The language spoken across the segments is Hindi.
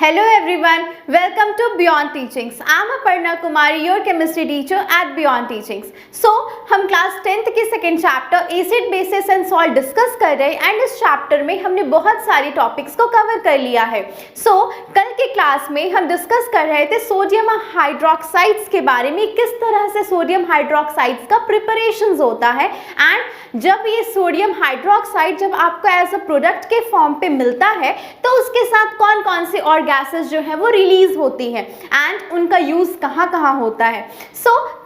Hello everyone, welcome to Beyond Teachings. I am Aparna Kumari, your chemistry teacher at Beyond Teachings. So, हम क्लास 10th के second chapter acid basis and salt discuss कर रहे हैं एंड इस चैप्टर में हमने बहुत सारी टॉपिक्स को कवर कर लिया है. कल के क्लास में हम डिस्कस कर रहे थे सोडियम हाइड्रोक्साइड्स के बारे में, किस तरह से सोडियम हाइड्रोक्साइड्स का प्रिपरेशन होता है एंड जब ये सोडियम हाइड्रोक्साइड जब आपको एज अ प्रोडक्ट के फॉर्म पे मिलता है तो उसके साथ कौन कौन से और गैसेस जो है वो रिलीज होती है एंड उनका यूज कहाँ कहाँ होता है.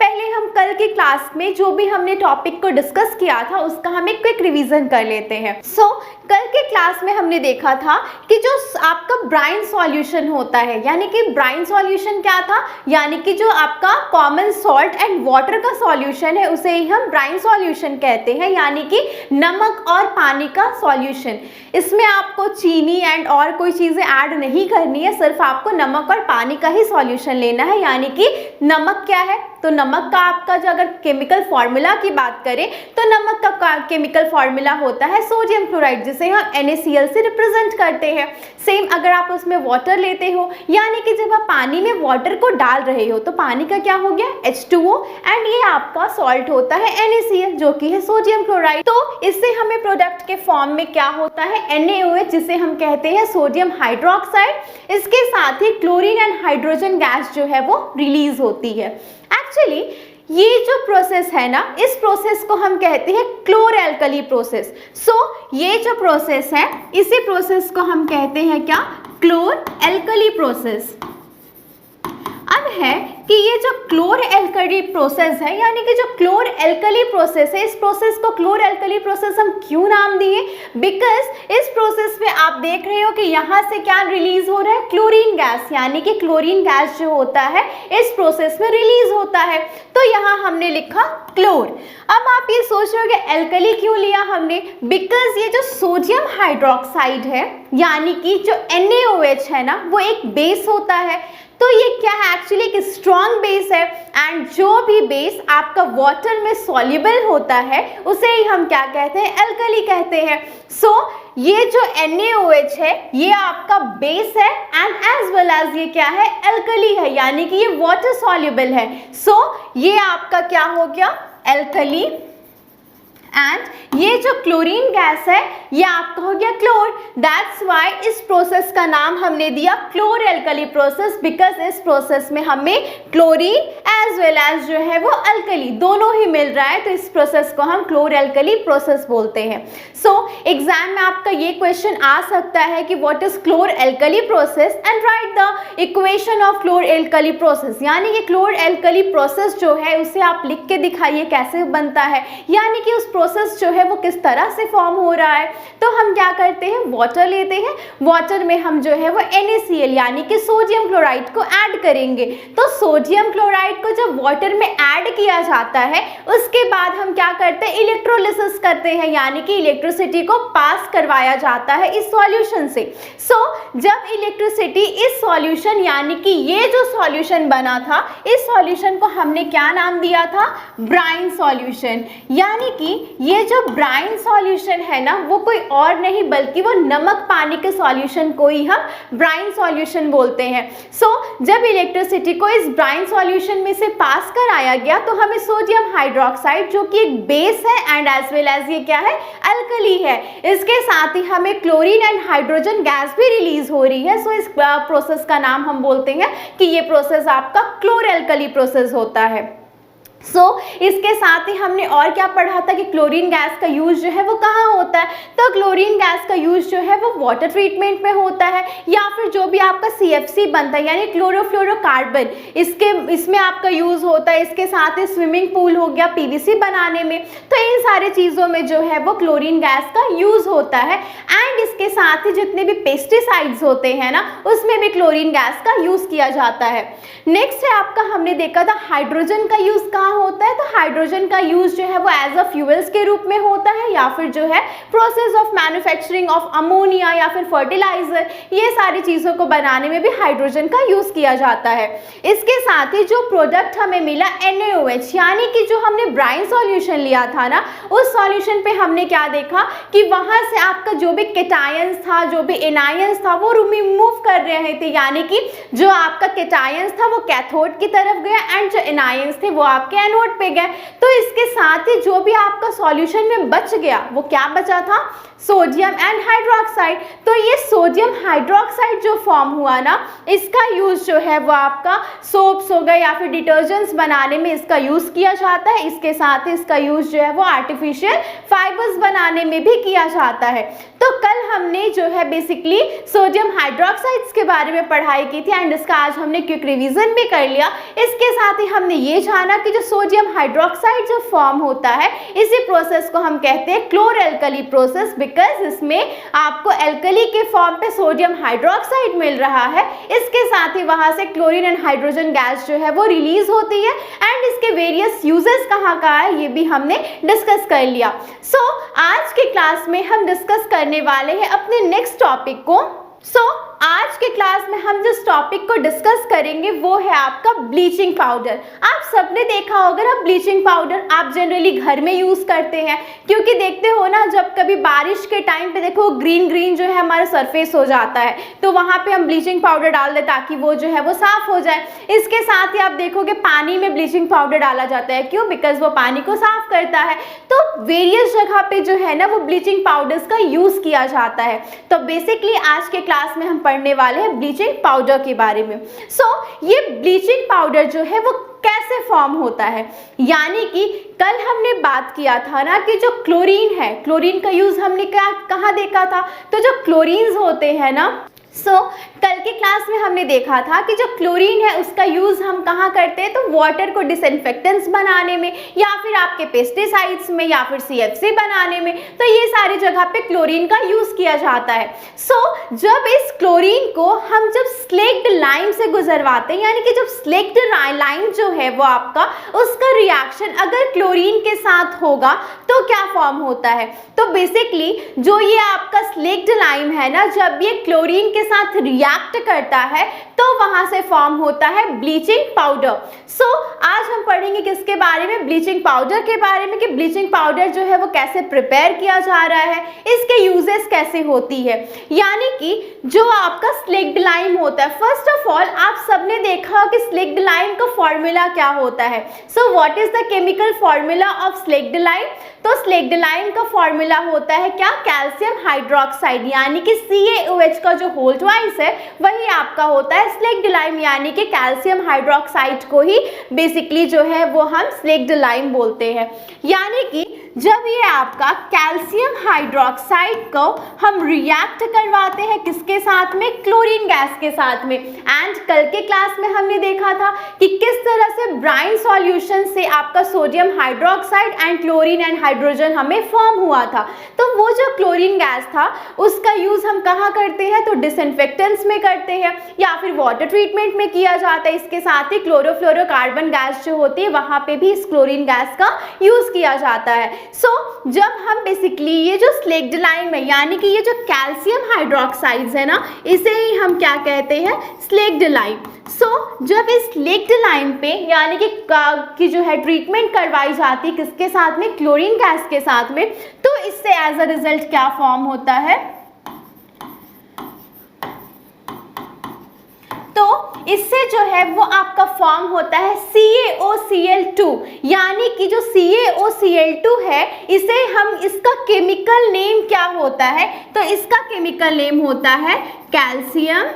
पहले हम कल के क्लास में जो भी हमने टॉपिक को डिस्कस किया था उसका हम एक क्विक रिवीजन कर लेते हैं. कल के क्लास में हमने देखा था कि जो आपका ब्राइन सॉल्यूशन होता है, यानी कि ब्राइन सॉल्यूशन क्या था, यानी कि जो आपका कॉमन सॉल्ट एंड वाटर का सॉल्यूशन है उसे ही हम ब्राइन सॉल्यूशन कहते हैं, यानी कि नमक और पानी का सॉल्यूशन. इसमें आपको चीनी एंड और कोई चीज़ें ऐड नहीं करनी है, सिर्फ आपको नमक और पानी का ही सॉल्यूशन लेना है. यानी कि नमक क्या है, तो नमक का आपका जो अगर केमिकल फॉर्मूला की बात करें तो नमक का केमिकल फॉर्मूला होता है सोडियम क्लोराइड, जिसे हम NaCl से रिप्रेजेंट करते हैं. सेम अगर आप उसमें वाटर लेते हो, यानी कि जब आप पानी में वाटर को डाल रहे हो तो पानी का क्या हो गया H2O एंड ये आपका सॉल्ट होता है NaCl जो कि है सोडियम क्लोराइड. तो इससे हमें प्रोडक्ट के फॉर्म में क्या होता है NaOH, जिसे हम कहते हैं सोडियम हाइड्रोक्साइड. इसके साथ ही क्लोरीन एंड हाइड्रोजन गैस जो है वो रिलीज होती है. एक्चुअली ये जो प्रोसेस है ना, इस प्रोसेस को हम कहते हैं क्लोर एल्कली प्रोसेस. ये जो प्रोसेस है इसी प्रोसेस को हम कहते हैं क्या, क्लोर एल्कली प्रोसेस. अब है कि ये जो क्लोर एल्कली प्रोसेस है, यानी कि जो क्लोर एल्कली प्रोसेस है, इस प्रोसेस को क्लोर एल्कली प्रोसेस हम क्यों नाम दिए, बिकॉज इस प्रोसेस में आप देख रहे हो कि यहाँ से क्या रिलीज हो रहा है, क्लोरीन गैस, यानी कि क्लोरीन गैस जो होता है इस प्रोसेस में रिलीज होता है. तो यहाँ हमने लिखा क्लोर. अब आप ये सोच रहे हो कि एल्कली क्यों लिया हमने, बिकॉज ये जो सोडियम हाइड्रोक्साइड है यानी कि जो NaOH है ना वो एक बेस होता है. तो ये क्या है, एक्चुअली एक स्ट्रॉन्ग बेस है एंड जो भी बेस आपका वाटर में सॉल्युबल होता है उसे ही हम क्या कहते हैं, एल्कली कहते हैं. ये जो NaOH है ये आपका बेस है एंड एज वेल एज ये क्या है, एल्कली है, यानी कि ये वाटर सॉल्युबल है. ये आपका क्या हो गया, एल्कली. एंड ये जो क्लोरीन गैस है ये आपका हो गया क्लोर. दैट्स वाई इस प्रोसेस का नाम हमने दिया क्लोर एल्कली प्रोसेस, बिकॉज इस प्रोसेस में हमें क्लोरीन एज वेल एज जो है वो एल्कली दोनों ही मिल रहा है, तो इस प्रोसेस को हम क्लोर एल्कली प्रोसेस बोलते हैं. एग्जाम में आपका ये क्वेश्चन आ सकता है कि what is chlor alkali process and write the equation of chlor alkali process. यानी कि क्लोर एल्कली प्रोसेस जो है उसे आप लिख के दिखाइए कैसे बनता है, यानी कि उस प्रोसेस जो है वो किस तरह से फॉर्म हो रहा है. तो हम क्या करते हैं, वाटर लेते हैं, वाटर में हम जो है वो NaCl यानी कि सोडियम क्लोराइड को ऐड करेंगे. तो सोडियम क्लोराइड को जब वाटर में ऐड किया जाता है उसके बाद हम क्या करते हैं, इलेक्ट्रोलिसिस करते हैं, यानी कि इलेक्ट्रिसिटी को पास करवाया जाता है इस सॉल्यूशन से. जब इलेक्ट्रिसिटी इस सॉल्यूशन यानी कि ये जो सॉल्यूशन बना था इस सॉल्यूशन को हमने क्या नाम दिया था, ब्राइन सॉल्यूशन. यानी कि ये जो ब्राइन सॉल्यूशन है ना वो कोई और नहीं बल्कि वो नमक पानी के सॉल्यूशन को ही हम ब्राइन सॉल्यूशन बोलते हैं. जब इलेक्ट्रिसिटी को इस ब्राइन सॉल्यूशन में से पास कराया गया तो हमें सोडियम हाइड्रोक्साइड जो कि एक बेस है एंड एज वेल एज ये क्या है, एल्कली है, इसके साथ ही हमें क्लोरीन एंड हाइड्रोजन गैस भी रिलीज हो रही है. इस प्रोसेस का नाम हम बोलते हैं कि ये प्रोसेस आपका क्लोर एल्कली प्रोसेस होता है. इसके साथ ही हमने और क्या पढ़ा था कि क्लोरीन गैस का यूज जो है वो कहाँ होता है, तो क्लोरीन गैस का यूज जो है वो वाटर ट्रीटमेंट में होता है, या फिर जो भी आपका CFC बनता है यानी क्लोरोफ्लोरोकार्बन, इसमें आपका यूज होता है. इसके साथ ही स्विमिंग पूल हो गया PVC बनाने में. तो इन सारे चीज़ों में जो है वो क्लोरीन गैस का यूज होता है. एंड इसके साथ ही जितने भी पेस्टिसाइड्स होते हैं ना उसमें भी क्लोरीन गैस का यूज किया जाता है. नेक्स्ट है आपका, हमने देखा था हाइड्रोजन का यूज कहाँ कहाँ होता है, तो हाइड्रोजन का यूज जो है वो एज अ फ्यूल्स के रूप में होता है, या फिर जो है process of manufacturing of ammonia या फिर फर्टिलाइजर, ये सारी चीज़ों को बनाने में भी हाइड्रोजन का यूज़ किया जाता है। इसके साथ ही जो प्रोडक्ट हमें मिला NaOH, यानी कि जो हमने ब्राइन सॉल्यूशन लिया था ना, उस सॉल्यूशन पे हमने क्या देखा कि वहाँ से आपका जो भी केटायंस था, जो भी एनायंस था, वो रिमूव कर रहे थे, यानी कि जो आपका केटायंस था वो कैथोड की तरफ गया एंड जो एनायंस थे वो आपके एनोड पे गए। तो इसके साथ ही जो भी आपका सॉल्यूशन में बच गया वो क्या बचा था, सोडियम एंड हाइड्रोक्साइड। तो ये सोडियम हाइड्रोक्साइड जो फॉर्म हुआ ना, इसका यूज जो है वो आपका सोप्स हो गए या फिर डिटर्जेंट्स बनाने में इसका यूज किया जाता है। इसके साथ ही इसका यूज जो है वो आर्टिफिशियल फाइबर्स बनाने में भी किया जाता है। तो कल हमने जो है बेसिकली सोडियम हाइड्रोक्साइड्स के बारे में पढ़ाई की थी एंड इसका आज हमने क्विक रिवीजन भी कर लिया। इसके साथ ही हमने ये जाना कि जो सोडियम हाइड्रोक्साइड जो फॉर्म होता है, इसी प्रोसेस को हम कहते हैं क्लोर एल्कली प्रोसेस, बिकॉज इसमें आपको एल्कली के फॉर्म पे सोडियम हाइड्रोक्साइड मिल रहा है। इसके साथ ही वहां से क्लोरीन एंड हाइड्रोजन गैस जो है वो रिलीज होती है एंड इसके वेरियस यूजेस कहाँ का है ये भी हमने डिस्कस कर लिया। सो आज के क्लास में हम डिस्कस करने वाले हैं अपने नेक्स्ट टॉपिक को। आज के क्लास में हम जिस टॉपिक को डिस्कस करेंगे वो है आपका ब्लीचिंग पाउडर। आप सबने देखा होगा ना, ब्लीचिंग पाउडर आप जनरली घर में यूज करते हैं, क्योंकि देखते हो ना जब कभी बारिश के टाइम पे देखो ग्रीन ग्रीन जो है हमारा सरफेस हो जाता है, तो वहां पे हम ब्लीचिंग पाउडर डाल दें ताकि वो जो है वो साफ हो जाए। इसके साथ ही आप देखोगे पानी में ब्लीचिंग पाउडर डाला जाता है, क्यों, बिकॉज वो पानी को साफ करता है। तो वेरियस जगह पे जो है ना वो ब्लीचिंग पाउडर्स का यूज किया जाता है। तो बेसिकली आज के क्लास में हम पढ़ने वाले हैं ब्लीचिंग पाउडर के बारे में। ये ब्लीचिंग पाउडर जो है वो कैसे फॉर्म होता है, यानी कि कल हमने बात किया था ना कि जो क्लोरीन है, क्लोरीन का यूज हमने कहाँ देखा था, तो जो क्लोरीन्स होते हैं ना, कल के क्लास में हमने देखा था कि जो क्लोरीन है उसका यूज हम कहाँ करते हैं, तो वाटर को डिसइंफेक्टेंट्स बनाने में या फिर आपके पेस्टिसाइड्स में या फिर CFC बनाने में, तो ये सारी जगह पे क्लोरीन का यूज किया जाता है। जब इस क्लोरीन को हम जब स्लेक्ड लाइम से गुजरवाते हैं, यानी कि जब स्लेक्ड लाइम जो है वो आपका उसका रिएक्शन अगर क्लोरीन के साथ होगा तो क्या फॉर्म होता है, तो बेसिकली जो ये आपका स्लेक्ड लाइम है ना, जब ये क्लोरीन के साथ रिएक्ट करता है तो वहां से फॉर्म होता है ब्लीचिंग पाउडर। आज हम पढ़ेंगे किसके बारे में, ब्लीचिंग पाउडर के बारे में, कि ब्लीचिंग पाउडर जो है वो कैसे प्रिपेयर किया जा रहा है, इसके यूजेस कैसे होती है। यानी कि जो आपका स्लेक्ड लाइम होता है, फर्स्ट ऑफ ऑल आप सबने देखा कि स्लेक्ड लाइम का फॉर्मूला क्या होता है। What is the chemical formula of slaked lime, तो स्लेक्ड लाइम का फॉर्मूला होता है क्या, कैल्शियम हाइड्रोक्साइड, यानी कि CaOH का जो होल ट्वाइस है वही आपका होता है स्लेक्ड लाइम, यानी कि कैल्शियम हाइड्रोक्साइड को ही बेसिकली जो है वो हम स्लेक्ड लाइम बोलते हैं। यानी कि जब ये आपका कैल्शियम हाइड्रोक्साइड को हम रिएक्ट करवाते हैं किसके साथ में, क्लोरीन गैस के साथ में। एंड कल के क्लास में हमने देखा था कि किस तरह से ब्राइन सॉल्यूशन से आपका sodium hydroxide and chlorine and hydrogen हमें फॉर्म हुआ था। तो वो जो क्लोरीन गैस था उसका यूज हम कहाँ करते हैं, तो डिसइंफेक्टेंट्स में करते हैं या फिर वाटर ट्रीटमेंट में किया जाता है। इसके साथ ही क्लोरोफ्लोरोकार्बन गैस जो होती है वहां पे भी इस क्लोरीन गैस का यूज किया जाता है। जब हम बेसिकली ये जो स्लेक्ड लाइम है, यानी कि ये जो कैल्शियम हाइड्रोक्साइड्स है ना, इसे ही हम क्या कहते हैं, स्लेक्ड लाइम। जब इस स्लेक्ड लाइम पे यानी कि जो है ट्रीटमेंट करवाई जाती है किसके साथ में, क्लोरीन गैस के साथ में, तो इससे एज अ रिजल्ट क्या फॉर्म होता है, तो इससे जो है वो आपका फॉर्म होता है CaOCl2, यानी कि जो CaOCl2 है इसे हम, इसका केमिकल नेम क्या होता है, तो इसका केमिकल नेम होता है कैल्शियम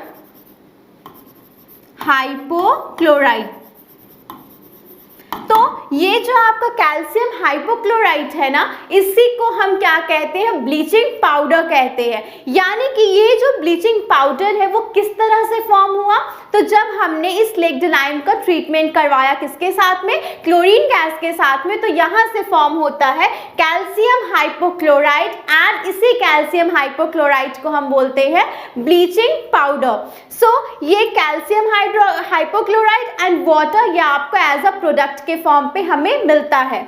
हाइपोक्लोराइड। तो ये जो आपका कैल्शियम हाइपोक्लोराइड है ना, इसी को हम क्या कहते हैं, ब्लीचिंग पाउडर कहते हैं। यानी कि ये जो ब्लीचिंग पाउडर है वो किस तरह से फॉर्म हुआ, तो जब हमने इस लेग्डेलाइम का ट्रीटमेंट करवाया किसके साथ में, क्लोरीन गैस के साथ में, तो यहाँ से फॉर्म होता है कैल्शियम हाइपोक्लोराइड एंड इसी कैल्शियम हाइपोक्लोराइड को हम बोलते हैं ब्लीचिंग पाउडर। सो ये कैल्शियम हाइपोक्लोराइड एंड वाटर ये आपको एज अ प्रोडक्ट के फॉर्म पे हमें मिलता है।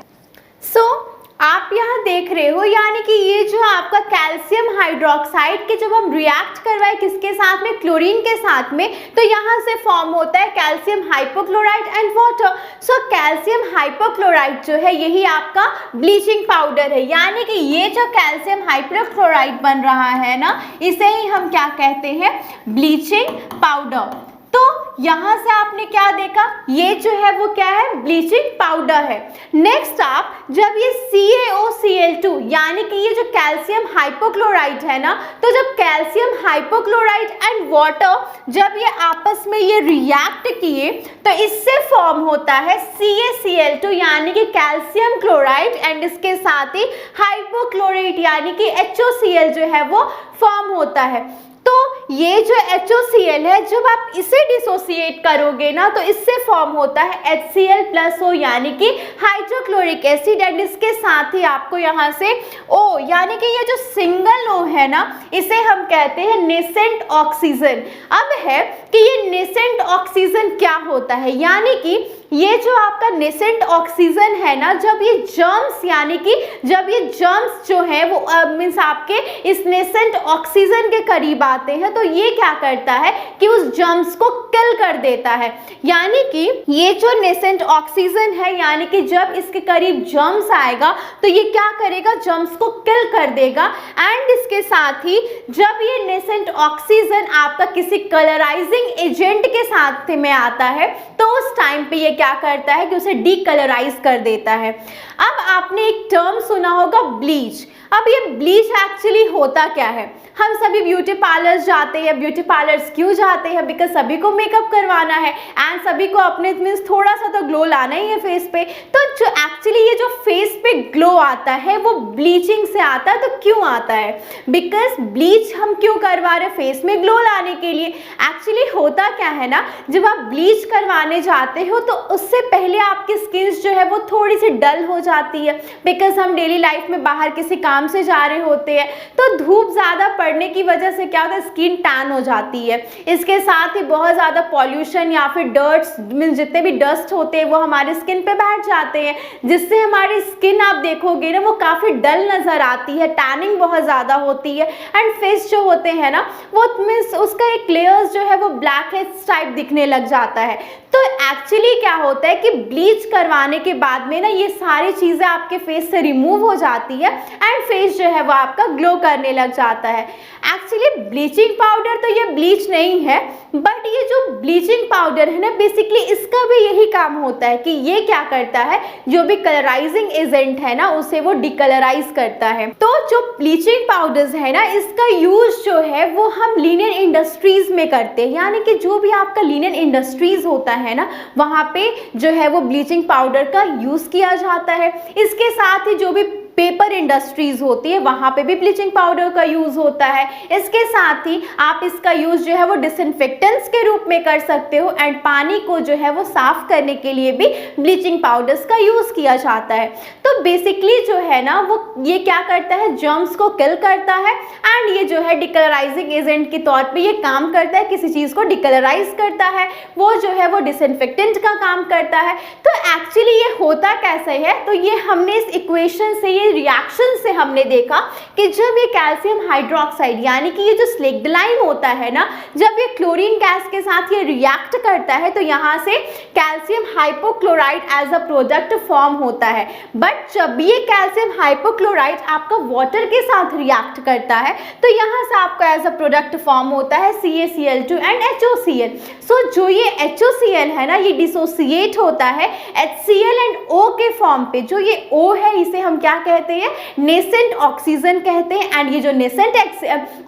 आप यहाँ देख रहे हो, यानी कि ये जो आपका कैल्शियम हाइड्रोक्साइड के जब हम रिएक्ट करवाए किसके साथ में, क्लोरीन के साथ में, तो यहाँ से फॉर्म होता है calcium hypochloride and water. So calcium hypochloride जो है यही आपका ब्लीचिंग पाउडर है, यानी कि ये जो कैल्शियम हाइपोक्लोराइड बन रहा है ना, इसे ही हम क्या कहते हैं, ब्लीचिंग पाउडर। तो यहाँ से आपने क्या देखा, ये जो है वो क्या है, ब्लीचिंग पाउडर है। नेक्स्ट आप जब ये CaOCl2 यानी कि ये जो कैल्शियम हाइपोक्लोराइड है ना, तो जब कैल्शियम हाइपोक्लोराइड एंड वाटर जब ये आपस में ये रिएक्ट किए तो इससे फॉर्म होता है CaCl2 यानी कि कैल्शियम क्लोराइड एंड इसके साथ ही हाइपोक्लोराइड यानी कि HOCl जो है वो फॉर्म होता है। तो ये जो HOCl है जब आप इसे डिसोसिएट करोगे ना तो इससे फॉर्म होता है HCl+O यानी कि हाइड्रोक्लोरिक एसिड एंड इसके साथ ही आपको यहाँ से O यानी कि ये जो सिंगल O है ना, इसे हम कहते हैं नेसेंट ऑक्सीजन। अब है कि ये नेसेंट ऑक्सीजन क्या होता है, यानी कि ये जो आपका नेसेंट ऑक्सीजन है ना, जब ये जर्म्स यानी कि जब ये जर्म्स जो है वो मीन्स आपके इस नेसेंट ऑक्सीजन के करीब आते हैं तो ये क्या करता है कि उस जर्म्स को किल कर देता है। यानी कि ये जो नेसेंट ऑक्सीजन है यानी कि जब इसके करीब जर्म्स आएगा तो ये क्या करेगा, जर्म्स को किल कर देगा। एंड इसके साथ ही जब ये नेसेंट ऑक्सीजन आपका किसी कलराइजिंग एजेंट के साथ में आता है तो उस टाइम पे ये क्या करता है कि उसे डीकलराइज कर देता है। अब आपने एक टर्म सुना होगा ब्लीच। अब ये ब्लीच एक्चुअली होता क्या है, हम सभी ब्यूटी पार्लर्स जाते हैं। ब्यूटी पार्लर्स क्यों जाते हैं, बिकॉज सभी को मेकअप करवाना है एंड सभी को अपने मीन्स थोड़ा सा तो ग्लो लाना ही है फेस पे। तो जो एक्चुअली ये जो फेस पे ग्लो आता है वो ब्लीचिंग से आता है। तो क्यों आता है, बिकॉज ब्लीच हम क्यों करवा रहे हैं, फेस में ग्लो लाने के लिए। एक्चुअली होता क्या है ना, जब आप ब्लीच करवाने जाते हो तो उससे पहले आपकी स्किन जो है वो थोड़ी सी डल हो जाती है, बिकॉज हम डेली लाइफ में बाहर किसी काम से जा रहे होते हैं तो धूप ज़्यादा पड़ने की वजह से क्या होता है, स्किन टैन हो जाती है। इसके साथ ही बहुत ज़्यादा पॉल्यूशन या फिर डर्ट्स मीन्स जितने भी डस्ट होते हैं वो हमारे स्किन पे बैठ जाते हैं, जिससे हमारी स्किन आप देखोगे ना वो काफ़ी डल नज़र आती है, टैनिंग बहुत ज़्यादा होती है एंड फेस जो होते हैं ना वो मीन्स उसका एक लेयर्स जो है वो ब्लैक हेड्स टाइप दिखने लग जाता है। तो एक्चुअली क्या होता है कि ब्लीच करवाने के बाद में ना ये सारी चीज़ें आपके फेस से रिमूव हो जाती है एंड फेस जो है वो आपका ग्लो करने लग जाता है। एक्चुअली ब्लीचिंग पाउडर तो ये ब्लीच नहीं है, बट ये जो ब्लीचिंग पाउडर है ना बेसिकली इसका भी यही काम होता है कि ये क्या करता है, जो भी कलराइजिंग एजेंट है ना उसे वो डिकलराइज करता है। तो जो ब्लीचिंग पाउडर्स है ना इसका यूज जो है वो हम लिनियन इंडस्ट्रीज में करते हैं, यानी कि जो भी आपका लिनियन इंडस्ट्रीज होता है ना वहाँ पे जो है वो ब्लीचिंग पाउडर का यूज किया जाता है। इसके साथ ही जो भी पेपर इंडस्ट्रीज होती है वहाँ पे भी ब्लीचिंग पाउडर का यूज़ होता है। इसके साथ ही आप इसका यूज़ जो है वो डिसइंफेक्टेंट्स के रूप में कर सकते हो एंड पानी को जो है वो साफ़ करने के लिए भी ब्लीचिंग पाउडर्स का यूज़ किया जाता है। तो बेसिकली जो है ना वो ये क्या करता है, जर्म्स को किल करता है एंड ये जो है डिकलराइजिंग एजेंट के तौर पर ये काम करता है, किसी चीज़ को डिकलराइज करता है, वो जो है वो डिसइंफेक्टेंट का काम करता है। तो एक्चुअली ये होता कैसे है, तो ये हमने इस इक्वेशन से रिएक्शन से हमने देखा कि जब ये कैल्शियम हाइड्रोक्साइड यानी कि ये जो स्लेग्डलाइन होता है ना, जब ये क्लोरीन गैस के साथ ये रिएक्ट करता है तो यहाँ से calcium hypochloride as a product form होता है। बट जब ये कैल्शियम हाइपोक्लोराइड आपका वाटर के साथ रिएक्ट करता है तो यहाँ से आपका एज अ प्रोडक्ट फॉर्म होता है CaCl2 एंड HOCl। सो जो ये HOCl है ना ये डिसोसिएट होता है HCl एंड O के फॉर्म पे। जो ये O है इसे हम क्या कहते हैं, नेसेंट ऑक्सीजन कहते हैं एंड ये जो नेसेंट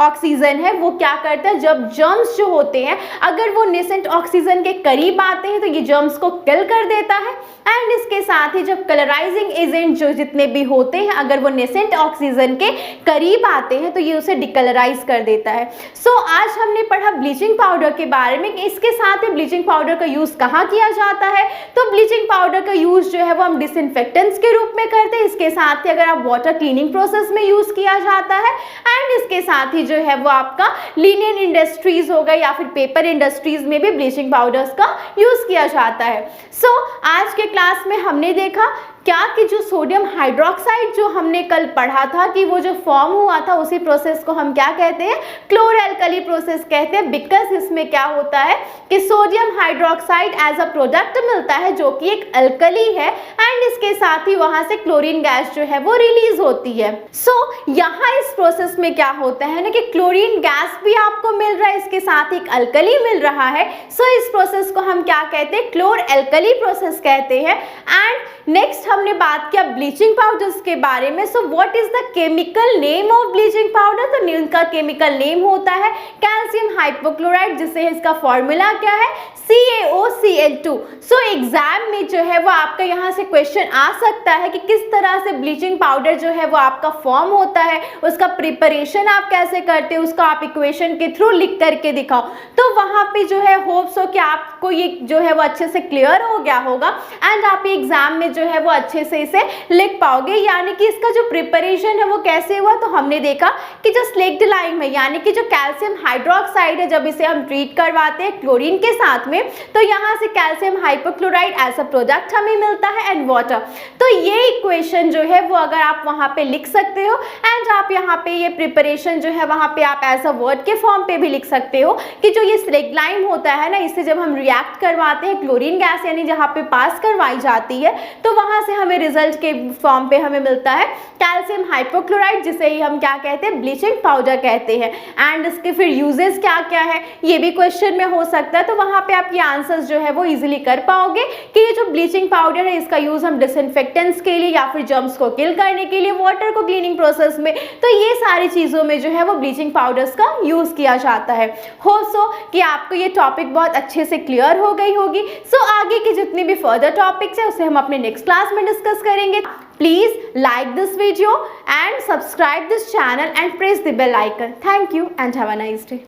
ऑक्सीजन है वो क्या करता है, जब जर्म्स जो होते हैं अगर वो नेसेंट ऑक्सीजन के करीब आते हैं तो ये जर्म्स को किल कर देता है एंड इसके साथ ही जब कलराइजिंग एजेंट ऑक्सीजन जो जितने भी होते हैं अगर वो नेसेंट ऑक्सीजन के करीब आते हैं तो ये उसे डिकलराइज कर देता है। सो आज हमने पढ़ा ब्लीचिंग पाउडर के बारे में। इसके साथ ही ब्लीचिंग पाउडर का यूज़ कहाँ किया जाता है, तो ब्लीचिंग पाउडर का यूज़ जो है वो हम डिसइंफेक्टेंट्स के रूप में करते हैं। इसके साथ ही अगर आप वाटर क्लीनिंग प्रोसेस में यूज़ किया जाता है एंड इसके साथ ही जो है वो आपका लिनियन इंडस्ट्रीज होगा या फिर पेपर इंडस्ट्रीज में भी ब्लीचिंग पाउडर्स का यूज़ किया जाता है। सो आज के क्लास में हमने देखा क्या कि जो सोडियम हाइड्रोक्साइड जो हमने कल पढ़ा था कि वो जो फॉर्म हुआ था उसी प्रोसेस को हम क्या कहते हैं, क्लोरएल्कली प्रोसेस कहते हैं। बिकॉज इसमें क्या होता है कि sodium hydroxide as a product मिलता है जो कि एक अल्कली है एंड इसके साथ ही वहां से क्लोरीन गैस जो है वो रिलीज होती है। सो यहाँ इस प्रोसेस में क्या होता है ना कि क्लोरीन गैस भी आपको मिल रहा है, इसके साथ एक अल्कली मिल रहा है। सो इस प्रोसेस को हम क्या कहते हैं, क्लोरएल्कली प्रोसेस कहते हैं। एंड नेक्स्ट हमने बात किया ब्लीचिंग पाउडर्स के बारे में। So what is the chemical name of bleaching powder, तो इनका केमिकल नेम होता है कैल्शियम हाइपोक्लोराइड, जिससे इसका फॉर्मूला क्या है, CaOCl2। सो एग्जाम में जो है वो आपका यहाँ से क्वेश्चन आ सकता है कि किस तरह से ब्लीचिंग पाउडर जो है वो आपका फॉर्म होता है, उसका प्रिपरेशन आप कैसे करते हो, उसका आप इक्वेशन के थ्रू लिख करके दिखाओ। तो वहाँ पे जो है होप्स हो कि आपको ये जो है वो अच्छे से क्लियर हो गया होगा एंड आप एग्जाम में जो है वो अच्छे से इसे लिख पाओगे। यानी कि इसका जो प्रिपरेशन है वो कैसे हुआ, तो हमने देखा कि जो स्लेक्ड लाइम है यानी कि जो कैल्शियम हाइड्रोक्साइड है, जब इसे हम ट्रीट करवाते हैं क्लोरीन के साथ में तो यहाँ से calcium hypochloride as a product हमें मिलता है एंड वाटर। तो ये इक्वेशन जो है वो अगर आप वहाँ पे लिख सकते हो एंड आप यहाँ पे ये प्रिपरेशन जो है वहाँ पे आप एज अ वर्ड के फॉर्म पे भी लिख सकते हो कि जो ये स्लेक्ड लाइम होता है ना, इससे जब हम रिएक्ट करवाते हैं क्लोरीन गैस यानी जहाँ पे पास करवाई जाती है तो वहाँ से हमें रिजल्ट के फॉर्म पे हमें मिलता है कैल्शियम हाइपोक्लोराइड, जिसे ही हम क्या कहते हैं, ब्लीचिंग पाउडर कहते हैं। एंड इसके फिर यूजेस क्या क्या है ये भी क्वेश्चन में हो सकता है, तो वहाँ पे आप ये आंसर्स जो है वो इजीली कर पाओगे कि ये जो ब्लीचिंग पाउडर है इसका यूज हम डिसइंफेक्टेंट्स के लिए या फिर जर्म्स को किल करने के लिए, वाटर को क्लीनिंग प्रोसेस में, तो ये सारी चीजों में जो है वो ब्लीचिंग पाउडर्स का यूज किया जाता है। होप सो कि आपको ये टॉपिक बहुत अच्छे से क्लियर हो गई होगी। सो आगे की जितनी भी फर्दर टॉपिक्स है उसे हम अपने नेक्स्ट क्लास में डिस्कस करेंगे। Please like this video and subscribe this channel and press the bell icon. Thank you and have a nice day.